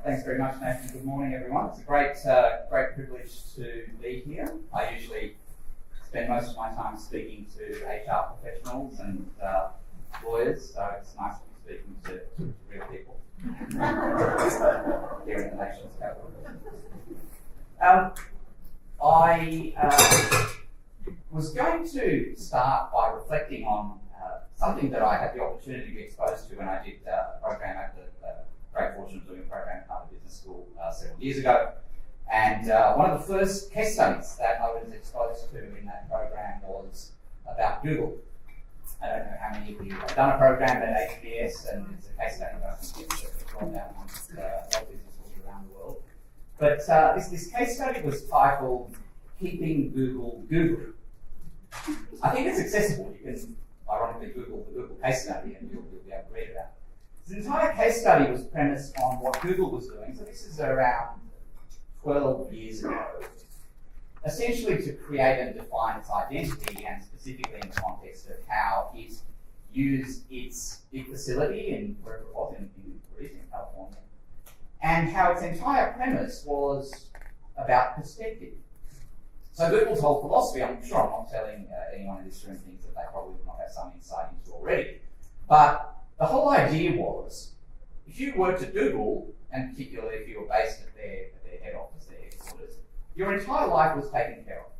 Thanks very much, Nathan. Good morning, everyone. It's a great privilege to be here. I usually spend most of my time speaking to HR professionals and lawyers, so it's nice to be speaking to real people here in the nation's capital. I was going to start by reflecting on something that I had the opportunity to be exposed to when I did a program at the great fortune of doing a program at Harvard Business School several years ago. And one of the first case studies that I was exposed to in that program was about Google. I don't know how many of you have done a program at HBS, and it's a case study that I think it's gone down amongst all businesses around the world. But this case study was titled Keeping Google Google. I think it's accessible. You can ironically Google the Google case study and you'll be able to read about it. The entire case study was premised on what Google was doing, so this is around 12 years ago, essentially to create and define its identity, and specifically in the context of how it used its big facility in wherever it was, in California, and how its entire premise was about perspective. So Google's whole philosophy, I'm sure I'm not telling anyone in this room things that they probably would not have some insight into already, but the whole idea was, if you worked at Google, and particularly if you were based at their head office, their headquarters, your entire life was taken care of.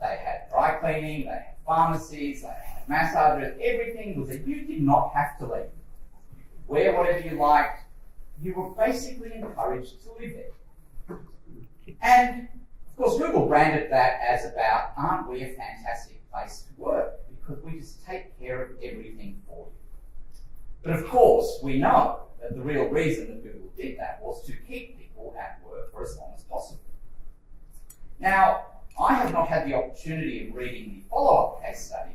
They had dry cleaning, they had pharmacies, they had massagers, everything was that you did not have to leave. Wear whatever you liked, you were basically encouraged to live there. And of course, Google branded that as about, aren't we a fantastic place to work? Because we just take care of everything for you. But of course, we know that the real reason that Google did that was to keep people at work for as long as possible. Now, I have not had the opportunity of reading the follow-up case study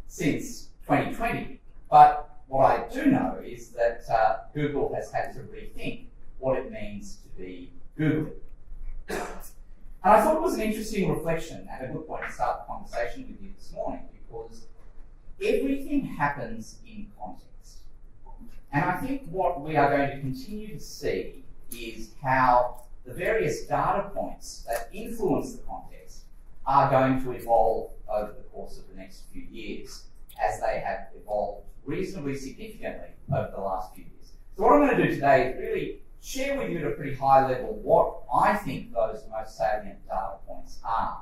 since 2020, but what I do know is that Google has had to rethink what it means to be Google. And I thought it was an interesting reflection and a good point to start the conversation with you this morning, because everything happens in context. And I think what we are going to continue to see is how the various data points that influence the context are going to evolve over the course of the next few years, as they have evolved reasonably significantly over the last few years. So what I'm going to do today is really share with you at a pretty high level what I think those most salient data points are.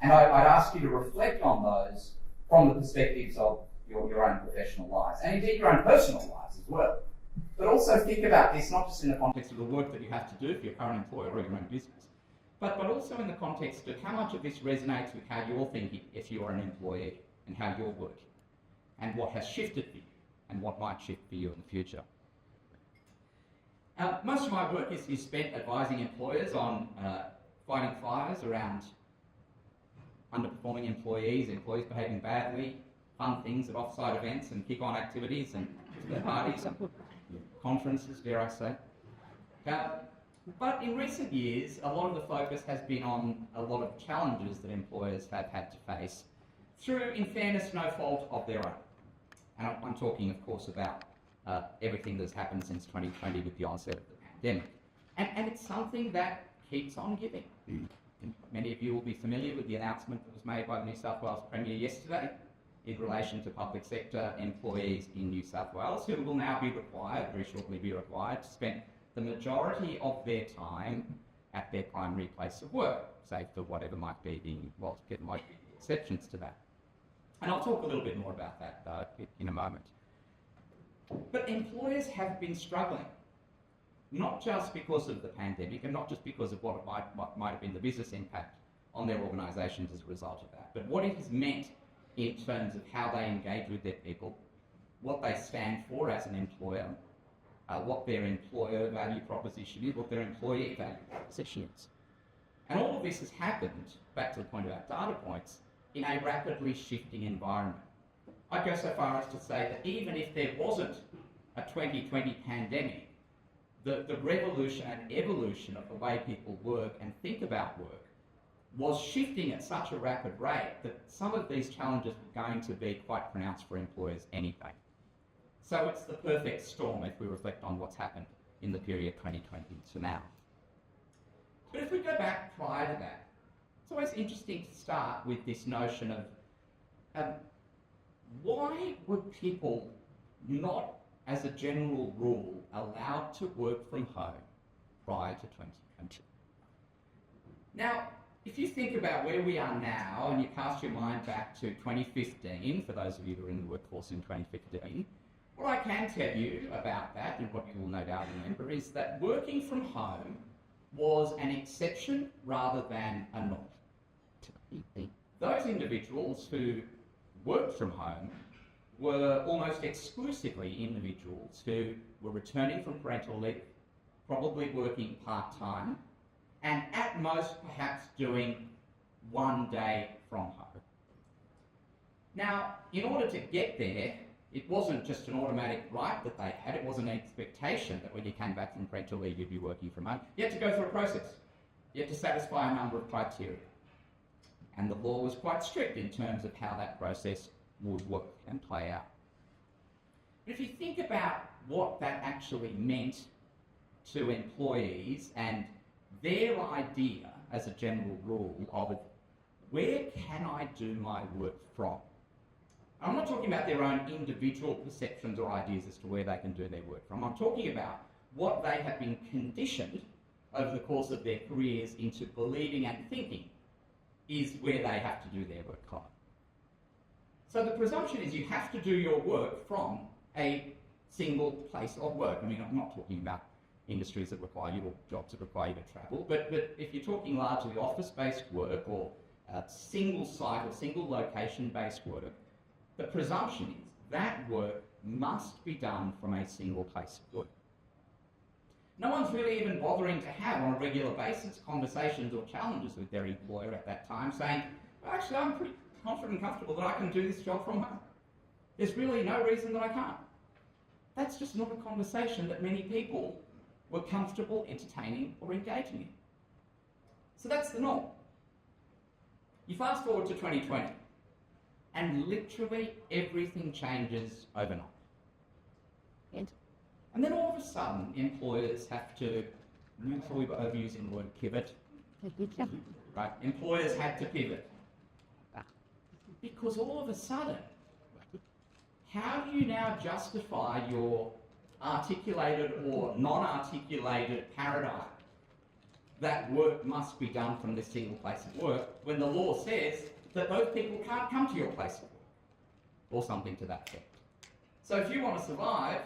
And I'd ask you to reflect on those from the perspectives of your own professional lives, and indeed your own personal lives as well. But also think about this not just in the context of the work that you have to do for your current employer or your own business, but also in the context of how much of this resonates with how you're thinking if you're an employee and how you're working, and what has shifted for you and what might shift for you in the future. Most of my work is spent advising employers on fighting fires around underperforming employees behaving badly, fun things at off-site events and kick-on activities and parties, conferences, dare I say. But in recent years, a lot of the focus has been on a lot of challenges that employers have had to face through, in fairness, no fault of their own. And I'm talking, of course, about everything that's happened since 2020 with the onset of the pandemic. And it's something that keeps on giving. Many of you will be familiar with the announcement that was made by the New South Wales Premier yesterday in relation to public sector employees in New South Wales, who will now be required, very shortly be required, to spend the majority of their time at their primary place of work, save for whatever might be there might be exceptions to that. And I'll talk a little bit more about that in a moment. But employers have been struggling, not just because of the pandemic and not just because of what might have been the business impact on their organisations as a result of that, but what it has meant in terms of how they engage with their people, what they stand for as an employer, what their employer value proposition is, what their employee value proposition is. And all of this has happened, back to the point about data points, in a rapidly shifting environment. I'd go so far as to say that even if there wasn't a 2020 pandemic, the revolution and evolution of the way people work and think about work was shifting at such a rapid rate that some of these challenges were going to be quite pronounced for employers anyway. So it's the perfect storm if we reflect on what's happened in in the period 2020 to now. But if we go back prior to that, it's always interesting to start with this notion of why were people not, as a general rule, allowed to work from home prior to 2020? Now, if you think about where we are now and you cast your mind back to 2015, for those of you who are in the workforce in 2015, what I can tell you about that, and what you will no doubt remember, is that working from home was an exception rather than a norm. Those individuals who worked from home were almost exclusively individuals who were returning from parental leave, probably working part-time, and at most perhaps doing 1 day from home. Now, in order to get there, it wasn't just an automatic right that they had, it wasn't an expectation that when you came back from parental leave you'd be working from home. You had to go through a process. You had to satisfy a number of criteria. And the law was quite strict in terms of how that process would work and play out. But if you think about what that actually meant to employees and their idea, as a general rule, of where can I do my work from? I'm not talking about their own individual perceptions or ideas as to where they can do their work from. I'm talking about what they have been conditioned over the course of their careers into believing and thinking is where they have to do their work from. So the presumption is you have to do your work from a single place of work. I mean, I'm not talking about industries that require you, or jobs that require you to travel, but if you're talking largely office-based work or single site or single location-based work, the presumption is that work must be done from a single place of work. No one's really even bothering to have on a regular basis conversations or challenges with their employer at that time saying, well, actually I'm pretty confident and comfortable that I can do this job from home. There's really no reason that I can't. That's just not a conversation that many people were comfortable entertaining or engaging in. So that's the norm. You fast forward to 2020, and literally everything changes overnight. And then all of a sudden, employers have to, I'm probably overusing the word pivot. Right, employers had to pivot. Because all of a sudden, how do you now justify your articulated or non-articulated paradigm that work must be done from this single place of work when the law says that those people can't come to your place of work, or something to that effect? So if you want to survive,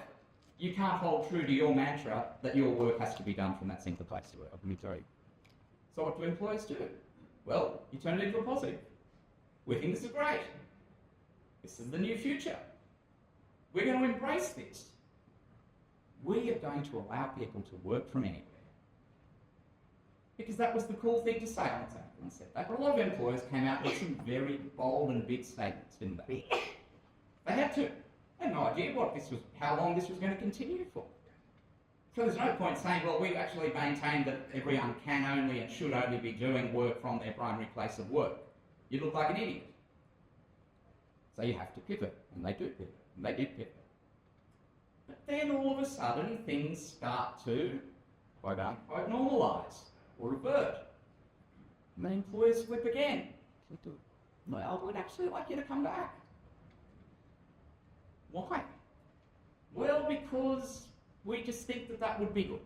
you can't hold true to your mantra that your work has to be done from that single place of work. So what do employers do? Well, you turn it into a positive. We think this is great. This is the new future. We're going to embrace this. We are going to allow people to work from anywhere. Because that was the cool thing to say on Saturday said that. But a lot of employers came out with some very bold and big statements, didn't they? They had to. They had no idea how long this was going to continue for. So there's no point saying, well, we actually maintain that everyone can only and should only be doing work from their primary place of work. You look like an idiot. So you have to pivot, and they do pivot, and they did pivot. But then all of a sudden things start to quote normalise or revert. And the employers flip again. Well, we'd actually like you to come back. Why? Well, because we just think that that would be good.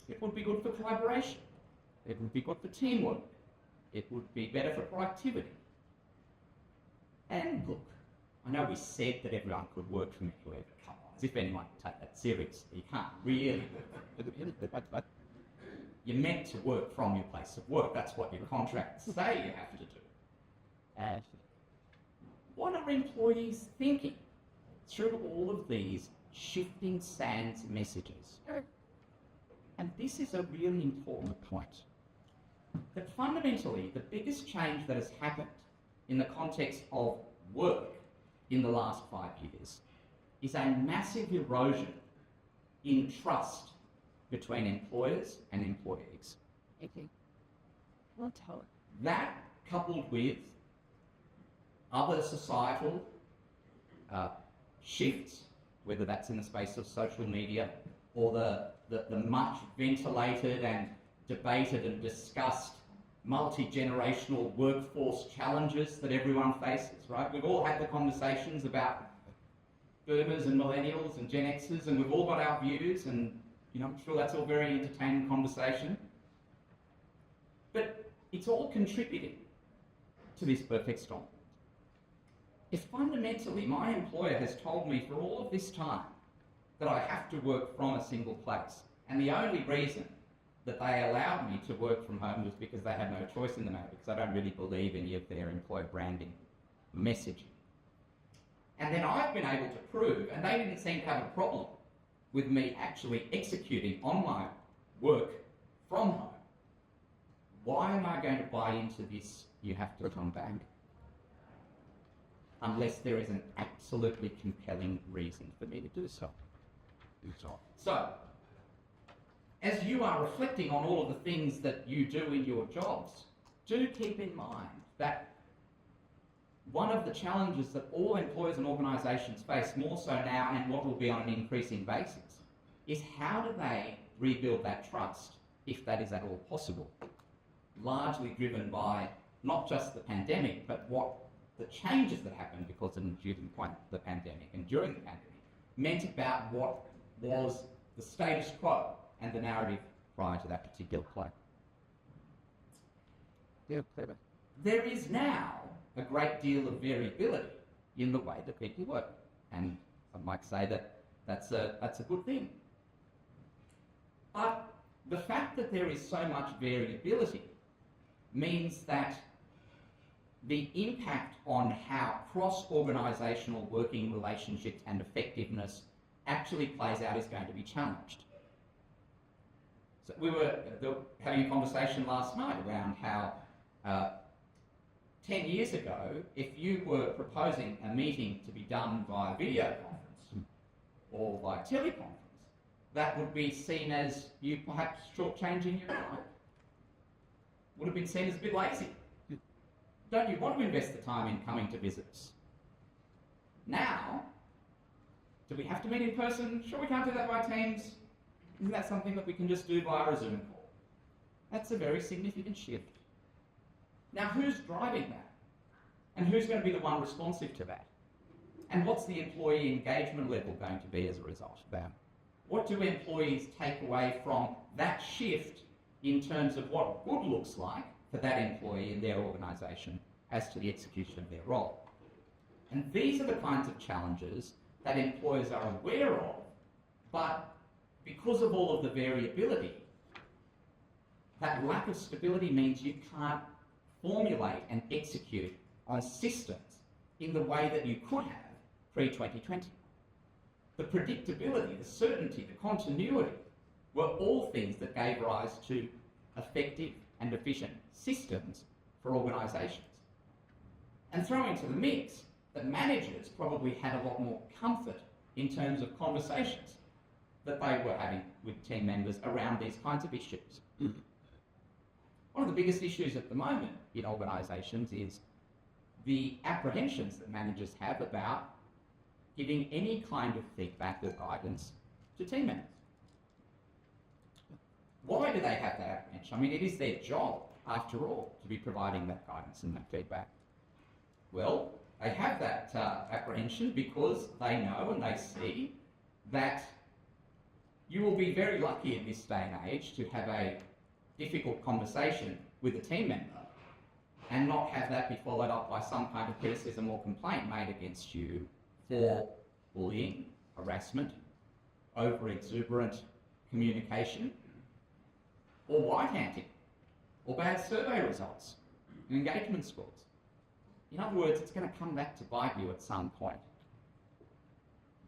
It would be good for collaboration. It would be good for teamwork. It would be better for productivity. And look, I know we said that everyone could work from anywhere, but come on, as if anyone would take that seriously. You can't really. But you're meant to work from your place of work. That's what your contracts say you have to do. What are employees thinking through all of these shifting sands messages? And this is a really important point. That fundamentally, the biggest change that has happened in the context of work in the last 5 years is a massive erosion in trust between employers and employees. Okay. That, coupled with other societal shifts whether that's in the space of social media or the much ventilated and debated and discussed multi-generational workforce challenges that everyone faces, right? We've all had the conversations about boomers and millennials and Gen Xers, and we've all got our views, and I'm sure that's all very entertaining conversation. But it's all contributing to this perfect storm. If fundamentally my employer has told me for all of this time that I have to work from a single place, and the only reason that they allowed me to work from home was because they had no choice in the matter, because I don't really believe any of their employer branding messaging. And then I've been able to prove, and they didn't seem to have a problem with me actually executing on my work from home. Why am I going to buy into this, you have to come back? Unless there is an absolutely compelling reason for me to do so. So, as you are reflecting on all of the things that you do in your jobs, do keep in mind that one of the challenges that all employers and organisations face, more so now and what will be on an increasing basis, is how do they rebuild that trust, if that is at all possible? Largely driven by not just the pandemic, but what the changes that happened because of due to the pandemic and during the pandemic meant about what was the status quo and the narrative prior to that particular play. Yeah, clever. There is now a great deal of variability in the way that people work, and I might say that that's a good thing. But the fact that there is so much variability means that the impact on how cross-organisational working relationships and effectiveness actually plays out is going to be challenged. So we were having a conversation last night around how 10 years ago, if you were proposing a meeting to be done via video conference or via teleconference, that would be seen as you perhaps shortchanging your client. Would have been seen as a bit lazy. Don't you want to invest the time in coming to visit us? Now, do we have to meet in person? Sure, we can't do that by Teams. Isn't that something that we can just do via a Zoom call? That's a very significant shift. Now, who's driving that? And who's going to be the one responsive to that? And what's the employee engagement level going to be as a result of that? What do employees take away from that shift in terms of what good looks like for that employee in their organisation as to the execution of their role? And these are the kinds of challenges that employers are aware of, but because of all of the variability, that lack of stability means you can't formulate and execute on systems in the way that you could have pre-2020. The predictability, the certainty, the continuity were all things that gave rise to effective and efficient systems for organisations. And throw into the mix that managers probably had a lot more comfort in terms of conversations that they were having with team members around these kinds of issues. Mm-hmm. One of the biggest issues at the moment in organisations is the apprehensions that managers have about giving any kind of feedback or guidance to team members. Why do they have that apprehension? I mean, it is their job, after all, to be providing that guidance and that feedback. Well, they have that apprehension because they know and they see that you will be very lucky in this day and age to have a difficult conversation with a team member and not have that be followed up by some kind of criticism or complaint made against you for bullying, harassment, over-exuberant communication, or white-handing, or bad survey results, and engagement scores. In other words, it's going to come back to bite you at some point.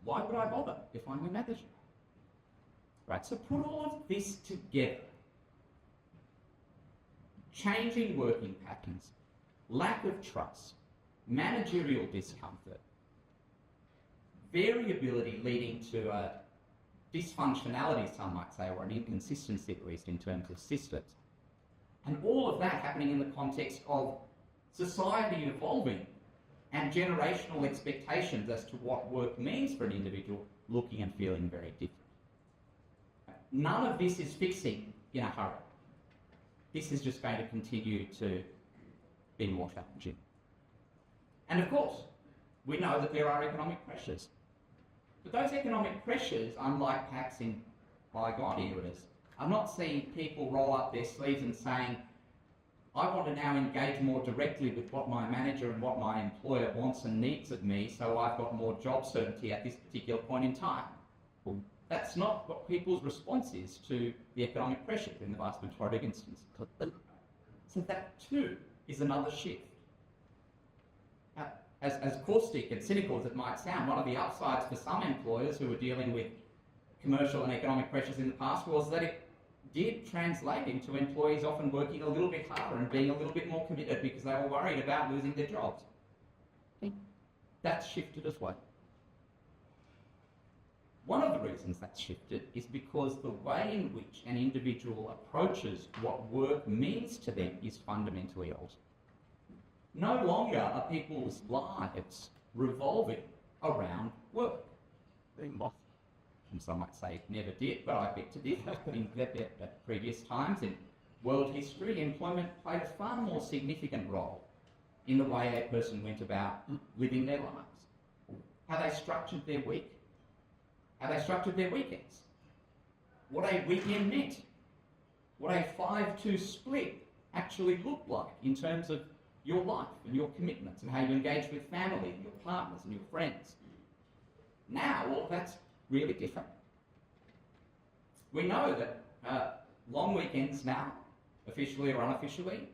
Why would I bother if I'm a manager? Right, so put all of this together. Changing working patterns, lack of trust, managerial discomfort, variability leading to a dysfunctionality, some might say, or an inconsistency at least in terms of systems. And all of that happening in the context of society evolving and generational expectations as to what work means for an individual looking and feeling very different. None of this is fixing in a hurry. This is just going to continue to be more challenging. And of course, we know that there are economic pressures. But those economic pressures, unlike perhaps in bygone eras, are not seeing people roll up their sleeves and saying, I want to now engage more directly with what my manager and what my employer wants and needs of me, so I've got more job certainty at this particular point in time. Well, that's not what people's response is to the economic pressure in the vast majority of instances. So that too is another shift. As caustic and cynical as it might sound, one of the upsides for some employers who were dealing with commercial and economic pressures in the past was that it did translate into employees often working a little bit harder and being a little bit more committed because they were worried about losing their jobs. That's shifted as well. One of the reasons that's shifted is because the way in which an individual approaches what work means to them is fundamentally altered. No longer are people's lives revolving around work. And some might say it never did, but I beg to differ. In previous times in world history, employment played a far more significant role in the way a person went about living their lives. How they structured their week, how they structured their weekends, what a weekend meant, what a 5-2 split actually looked like in terms of your life and your commitments and how you engage with family and your partners and your friends. Now, all that's really different. We know that long weekends now, officially or unofficially,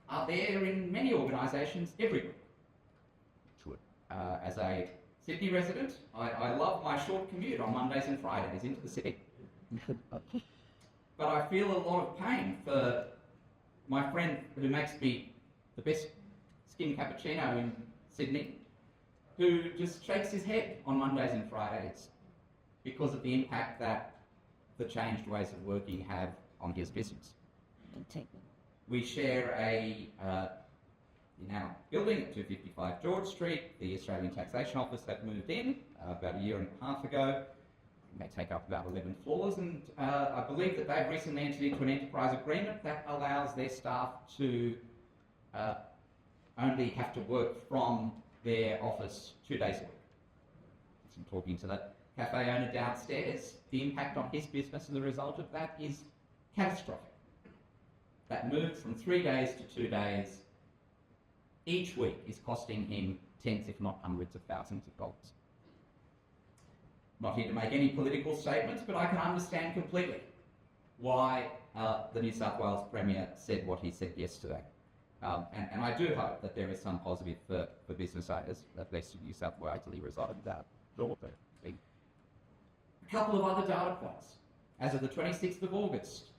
are there in many organisations every week. As a Sydney resident, I love my short commute on Mondays and Fridays into the city. But I feel a lot of pain for my friend who makes me the best skin cappuccino in Sydney, who just shakes his head on Mondays and Fridays because of the impact that the changed ways of working have on his business. We share in our building at 255 George Street. The Australian Taxation Office have moved in about a year and a half ago. They take up about 11 floors, and I believe that they've recently entered into an enterprise agreement that allows their staff to only have to work from their office 2 days a week. I'm talking to the cafe owner downstairs. The impact on his business as a result of that is catastrophic. That move from 3 days to 2 days each week is costing him tens, if not hundreds of thousands of dollars. Not here to make any political statements, but I can understand completely why the New South Wales Premier said what he said yesterday. And I do hope that there is some positive for business owners, at least in New South Wales, reside that. A couple of other data points. As of the 26th of August,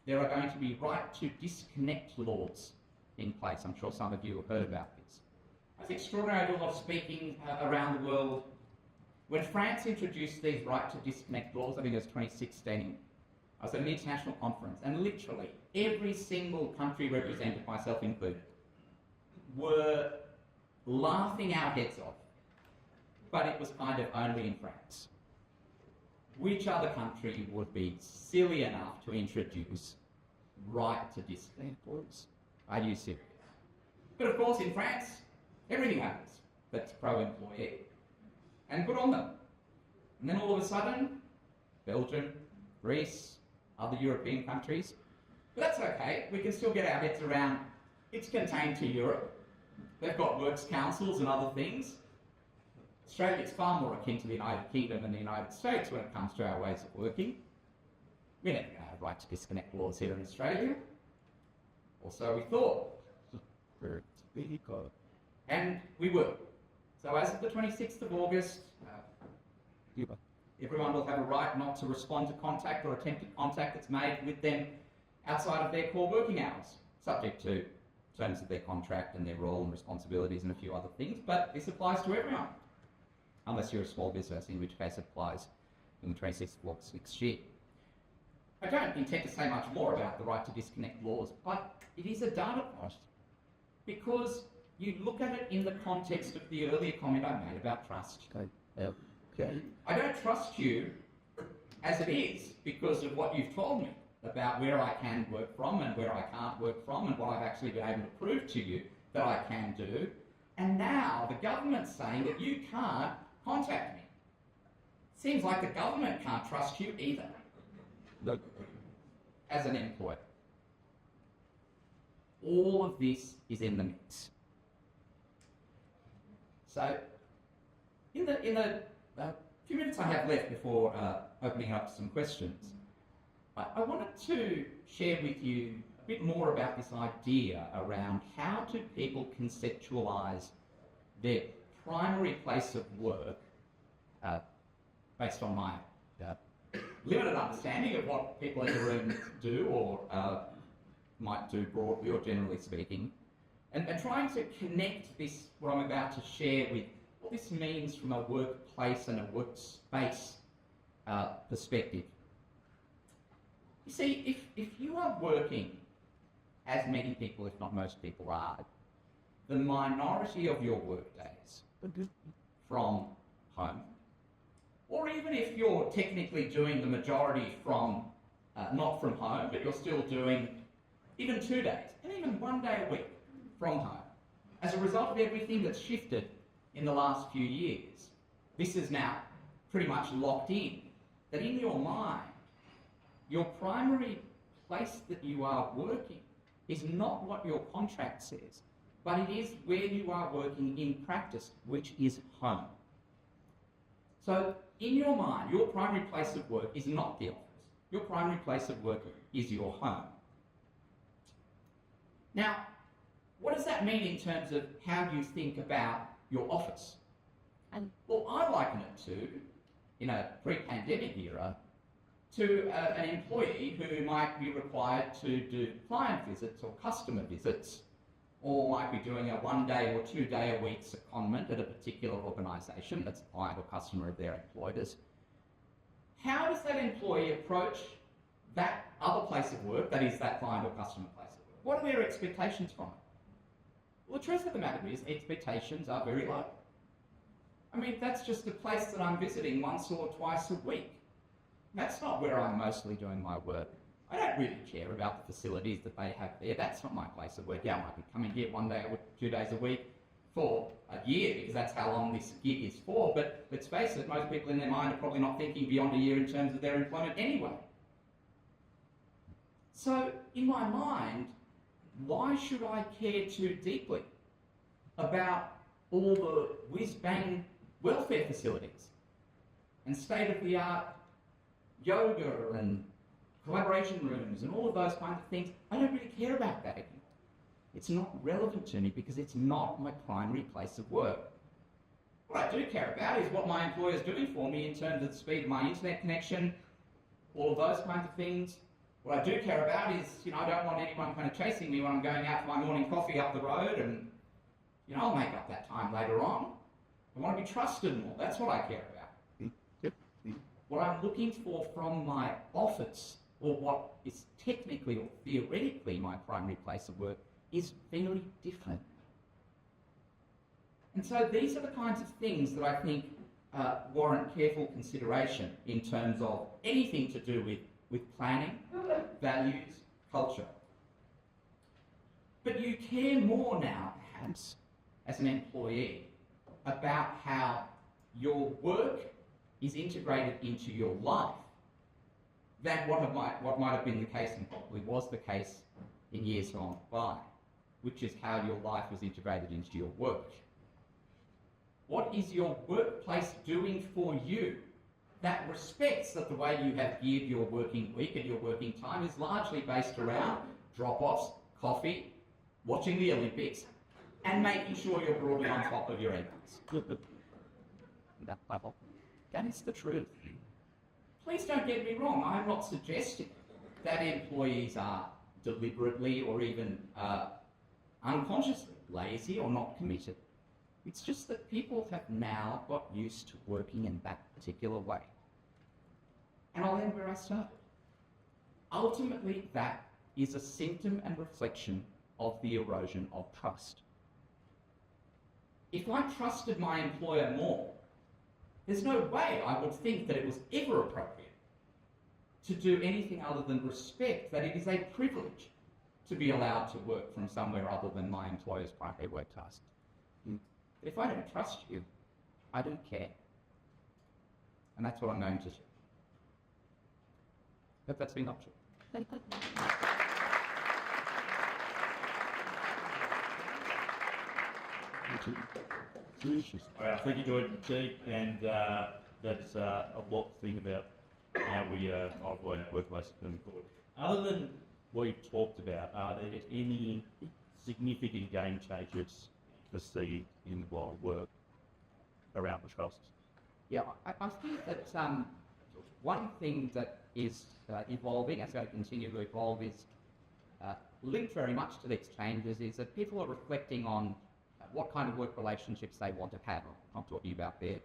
there are going to be right to disconnect laws in place. I'm sure some of you have heard about this. It's extraordinary. I do a lot of speaking around the world. When France introduced these right to disconnect laws, I think it was 2016, I was at an international conference, and literally every single country represented, myself included, were laughing our heads off. But it was kind of only in France. Which other country would be silly enough to introduce right to disconnect laws? Are you serious? But of course, in France, everything happens that's pro-employee. And good on them. And then all of a sudden, Belgium, Greece, other European countries, but that's okay. We can still get our heads around it's contained to Europe. They've got works councils and other things. Australia is far more akin to the United Kingdom and the United States when it comes to our ways of working. We never have right to disconnect laws here in Australia. Or so we thought. And we will. So as of the 26th of August, everyone will have a right not to respond to contact or attempted contact that's made with them outside of their core working hours, subject to terms of their contract and their role and responsibilities and a few other things. But this applies to everyone, unless you're a small business, in which case it applies in the 26th of August next year. I don't intend to say much more about the right to disconnect laws, but it is a data point because you look at it in the context of the earlier comment I made about trust. I don't trust you as it is because of what you've told me about where I can work from and where I can't work from and what I've actually been able to prove to you that I can do. And now the government's saying that you can't contact me. Seems like the government can't trust you either. Look, as an employer. All of this is in the mix. So, in the few minutes I have left before opening up some questions, I wanted to share with you a bit more about this idea around how do people conceptualise their primary place of work based on my limited understanding of what people in the room do or might do broadly or generally speaking, and trying to connect this, what I'm about to share, with what this means from a workplace and a workspace perspective. You see, if you are working, as many people, if not most people are, the minority of your work days from home, or even if you're technically doing the majority from not from home, but you're still doing even 2 days, and even 1 day a week from home, as a result of everything that's shifted in the last few years, this is now pretty much locked in, that in your mind, your primary place that you are working is not what your contract says, but it is where you are working in practice, which is home. So, in your mind, your primary place of work is not the office. Your primary place of work is your home. Now, what does that mean in terms of how you think about your office? And well, I liken it to, in a pre-pandemic era, to an employee who might be required to do client visits or customer visits, or might be doing a 1 day or 2 day a week secondment at a particular organisation that's a client or customer of their employers. How does that employee approach that other place of work, that is that client or customer place of work? What are their expectations from it? Well, the truth of the matter is expectations are very low. I mean, that's just a place that I'm visiting once or twice a week. That's not where I'm mostly doing my work. I don't really care about the facilities that they have there. That's not my place of work. Yeah, I might be coming here 1 day or 2 days a week for a year, because that's how long this gig is for. But let's face it, most people in their mind are probably not thinking beyond a year in terms of their employment anyway. So, in my mind, why should I care too deeply about all the whiz-bang welfare facilities and state-of-the-art yoga and collaboration rooms and all of those kinds of things? I don't really care about that anymore. It's not relevant to me because it's not my primary place of work. What I do care about is what my employer's doing for me in terms of the speed of my internet connection, all of those kinds of things. What I do care about is, I don't want anyone kind of chasing me when I'm going out for my morning coffee up the road, and, I'll make up that time later on. I want to be trusted more. That's what I care about. What I'm looking for from my office, or what is technically or theoretically my primary place of work, is very different. And so these are the kinds of things that I think warrant careful consideration in terms of anything to do with planning, values, culture. But you care more now, perhaps, as an employee, about how your work is integrated into your life than what might have been the case, and probably was the case in years gone by, which is how your life was integrated into your work. What is your workplace doing for you that respects that the way you have geared your working week and your working time is largely based around drop-offs, coffee, watching the Olympics, and making sure you're broadly on top of your emails? That is the truth. Please don't get me wrong, I'm not suggesting that employees are deliberately or even unconsciously lazy or not committed. It's just that people have now got used to working in that particular way. And I'll end where I started. Ultimately, that is a symptom and reflection of the erosion of trust. If I trusted my employer more, there's no way I would think that it was ever appropriate to do anything other than respect that it is a privilege to be allowed to work from somewhere other than my employer's primary work task. If I don't trust you, I don't care. And that's what I'm going to do. Hope that's been helpful. Thank you, Joydeep, and that's a lot to think about how we avoid workplace moving forward. Other than what you've talked about, are there any significant game changers to see in wild work around the trust? Yeah, I think that one thing that is evolving as I continue to evolve is linked very much to these changes is that people are reflecting on what kind of work relationships they want to have. I'm not talking about their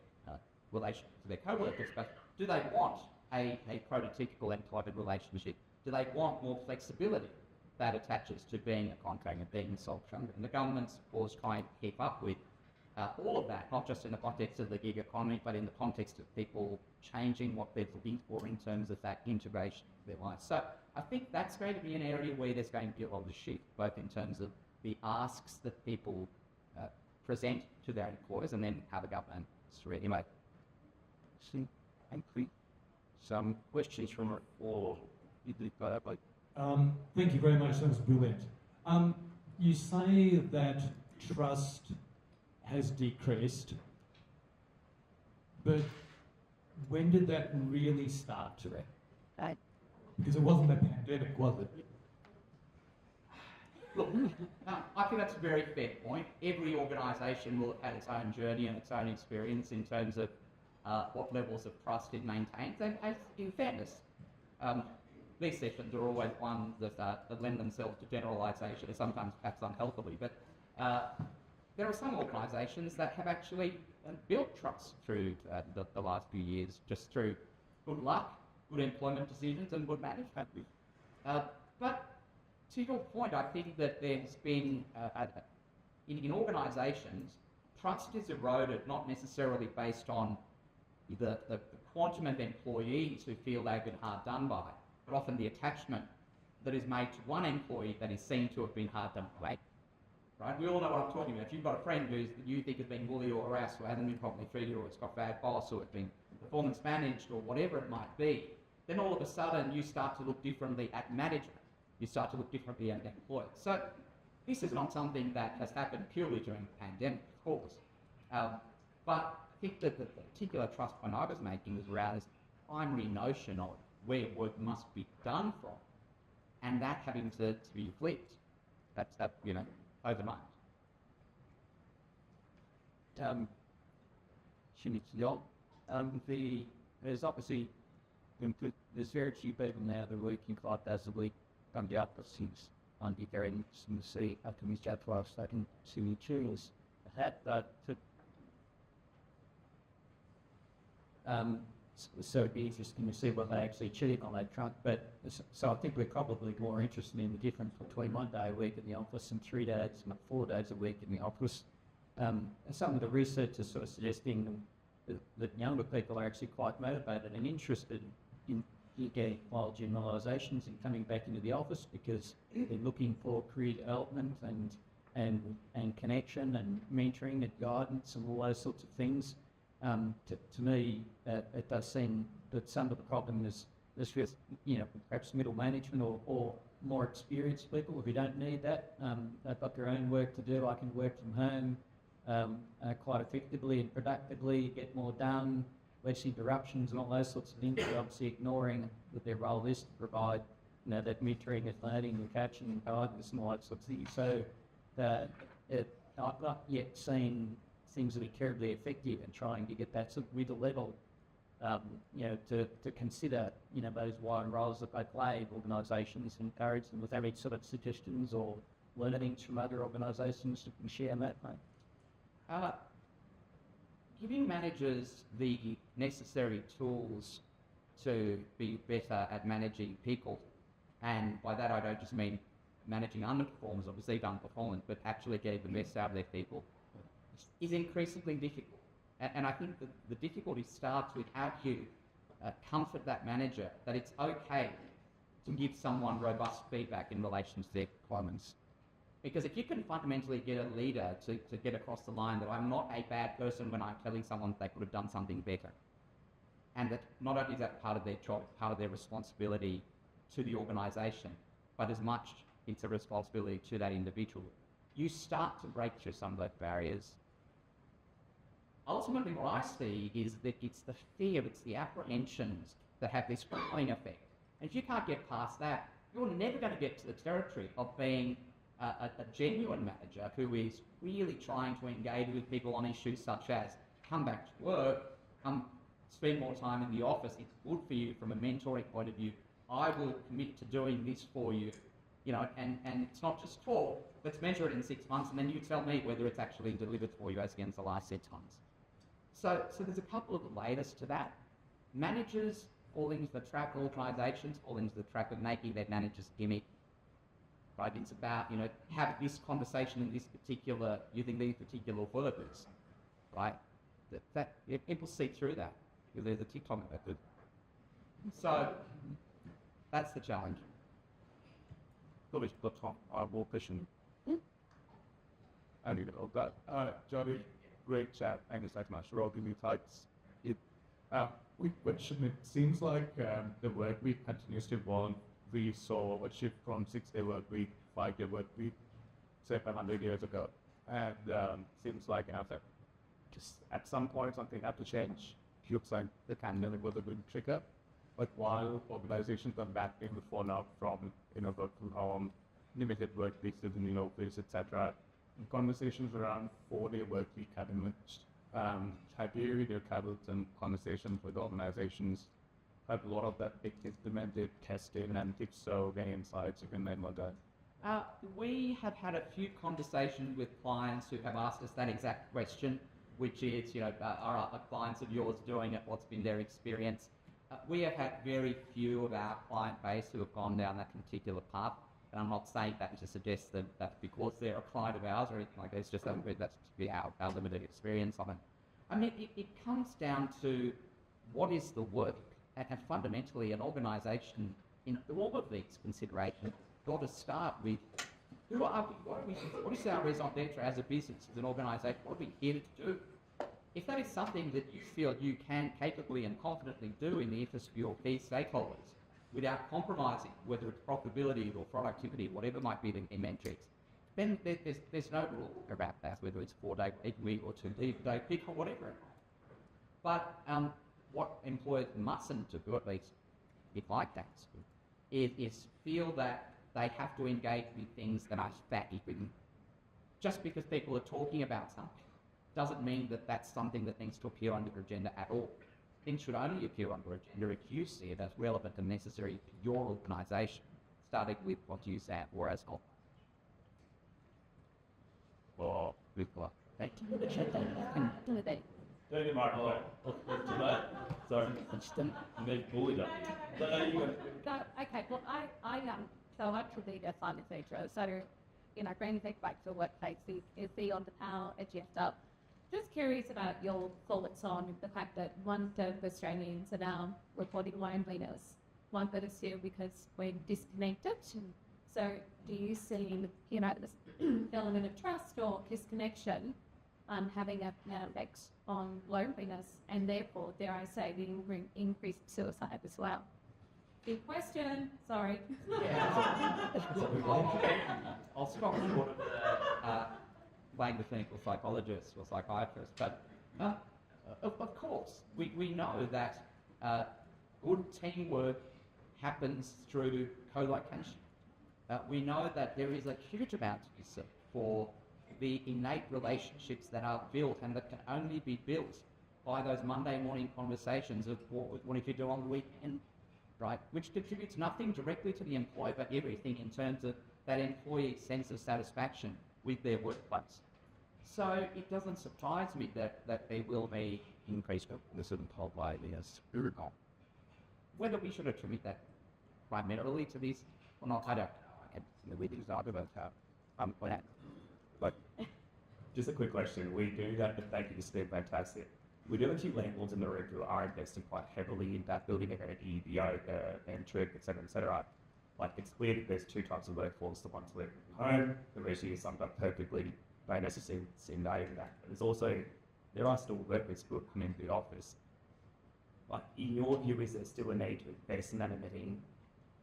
relationship to their co-workers, but do they want a prototypical employment relationship? Do they want more flexibility that attaches to being a contractor, being sole trader? And the government's, of course, trying to keep up with all of that, not just in the context of the gig economy, but in the context of people changing what they're looking for in terms of that integration of their life. So I think that's going to be an area where there's going to be a lot of shift, both in terms of the asks that people present to their employers and then how the government really make. See, some questions from our floor. Thank you very much. That was brilliant. You say that trust has decreased, but when did that really start to? Because it wasn't the pandemic, was it? Look, I think that's a very fair point. Every organisation will have its own journey and its own experience in terms of what levels of trust it maintains. And as in fairness, these sessions are always ones that lend themselves to generalisation, sometimes perhaps unhealthily. But there are some organisations that have actually built trust through the last few years, just through good luck, good employment decisions, and good management. But to your point, I think that there's been, in organisations, trust is eroded not necessarily based on the quantum of employees who feel they've been hard done by, but often the attachment that is made to one employee that is seen to have been hard done by. Right? We all know what I'm talking about. If you've got a friend who you think has been bullied or harassed or hasn't been properly treated or it's got bad boss or it's been performance managed or whatever it might be, then all of a sudden you start to look differently at management. You start to look differently at employers. So this is not something that has happened purely during the pandemic, of course. But I think that the particular trust point I was making was around this primary notion of where work must be done from, and that having to be flipped. That's overnight. There's obviously there's very few people now that are working 5 days a week from the offices on the very interesting to see after Mr. Jadwal starting to choose that so it'd be interesting to see what they actually achieve on that front. But so I think we're probably more interested in the difference between 1 day a week in the office and 3 days, 4 days a week in the office. Some of the research is sort of suggesting that younger people are actually quite motivated and interested in getting wild generalisations and coming back into the office because they're looking for career development and connection and mentoring and guidance and all those sorts of things. To me, it does seem that some of the problem is with perhaps middle management or more experienced people who don't need that. They've got their own work to do. I can work from home quite effectively and productively, get more done, less interruptions and all those sorts of things. But obviously ignoring that their role is to provide that mentoring and learning and coaching and guidance and all that sorts of things. So I've not yet seen things that are terribly effective in trying to get that sort of middle level, to consider, those wide roles that they play in organisations, encourage them with any sort of suggestions or learnings from other organisations that can share that, mate. Giving managers the necessary tools to be better at managing people, and by that I don't just mean managing underperformers, obviously underperformance, but actually getting the best out of their people, is increasingly difficult. And I think that the difficulty starts with how you comfort that manager that it's okay to give someone robust feedback in relation to their performance. Because if you can fundamentally get a leader to get across the line that I'm not a bad person when I'm telling someone they could have done something better, and that not only is that part of their job, part of their responsibility to the organisation, but as much it's a responsibility to that individual, you start to break through some of those barriers. Ultimately, what I see is that it's the fear, it's the apprehensions that have this crippling effect. And if you can't get past that, you're never going to get to the territory of being a genuine manager who is really trying to engage with people on issues such as come back to work, come spend more time in the office, it's good for you from a mentoring point of view, I will commit to doing this for you, you know, and it's not just talk, let's measure it in 6 months and then you tell me whether it's actually delivered for you as against the last 6 months. So there's a couple of layers to that. Managers fall into the trap, organisations fall into the trap of making their managers gimmick. Right? It's about, you know, have this conversation in this particular, using these particular words, right? People see through that. There's a TikTok method. So that's the challenge. Probably got Tom, more question. I need to that. Johnny, great chat. Thank you so much for all the insights. Quick question. It seems like the work week continues to evolve. We saw a shift from 6-day work week, 5-day work week, say 500 years ago. And seems like after just at some point something had to change. It looks like the pandemic was a good trigger. But while organizations are battling the fallout from work from home, limited work weeks in the office, etc., conversations around 4-day work week have emerged. Have you had some conversations with organizations? Have a lot of that been implemented, tested, and if so, any insights you can name on that? We have had a few conversations with clients who have asked us that exact question, which is, are other clients of yours doing it? What's been their experience? We have had very few of our client base who have gone down that particular path. And I'm not saying that to suggest that that's because they're a client of ours or anything like that. It's just that's our limited experience on it. I mean, it comes down to what is the work, and fundamentally an organisation in all of these considerations got to start with who are we, what is our raison d'etre as a business, as an organisation, what are we here to do? If that is something that you feel you can capably and confidently do in the interest of your key stakeholders, without compromising, whether it's profitability or productivity, whatever might be the metrics, then there's no rule about that, whether it's 4-day week or 2-day peak or whatever. But what employers mustn't do, at least if like that, is feel that they have to engage with things that are fatty. Just because people are talking about something doesn't mean that that's something that needs to appear on your agenda at all. Things should only appear on your agenda if you see it as relevant and necessary to your organisation, starting with what you say or as well. Or Thank you. Turn your microphone. Sorry. I'm being bullied up. Okay, well, so I'm to lead a finance major. So, bringing things back to the workplace is on our agenda. Just curious about your thoughts on the fact that 1/3 of Australians are now reporting loneliness. 1/3 is here because we're disconnected. So, do you see, this element of trust or disconnection having an effect on loneliness and therefore, dare I say, the increased suicide as well? Big question, sorry. Yeah. I'll stop short of playing the clinical psychologist or psychiatrist, but of course, we know that good teamwork happens through co-location. We know that there is a huge amount to be said for the innate relationships that are built and that can only be built by those Monday morning conversations of what if you do on the weekend, right? Which contributes nothing directly to the employee, but everything in terms of that employee's sense of satisfaction with their workplace. So it doesn't surprise me that there will be increased this whole ideas. Whether we should attribute that primarily to this or not, I don't know. We can talk about that. But just a quick question. We do that, but thank you, it's been fantastic. we do have a few landlords in the room who are investing quite heavily in that building amenity, yoga, and trick, etc., etc. Like, it's clear that there's two types of workforce: the ones working from home, the rest is summed up perfectly by necessary in that. There's also, there are still workers who are coming to the office. But in your view, is there still a need to invest in that amenity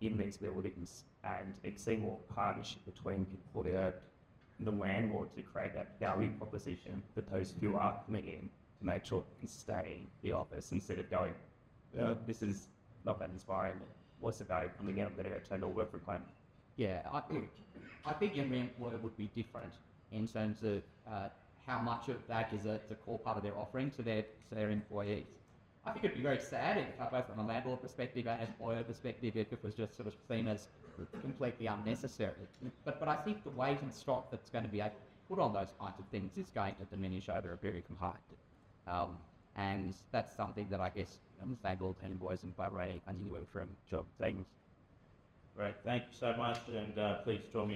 in these buildings, and it's a more partnership between people there, the landlord, to create that value proposition that those who are coming in to make sure they can stay in the office instead of going, this is not that inspiring. What's the value coming in? I'm going to go turn to work from home. Yeah, I think every employer would be different in terms of how much of that is a core part of their offering to their employees. I think it'd be very sad, both from a landlord perspective and an employer perspective, if it was just sort of seen as completely unnecessary. But I think the weight and stock that's going to be able to put on those kinds of things is going to diminish over a period of time. And that's something that I guess landlords and employers in Bahrain continue from job things. Great, thank you so much, and please join me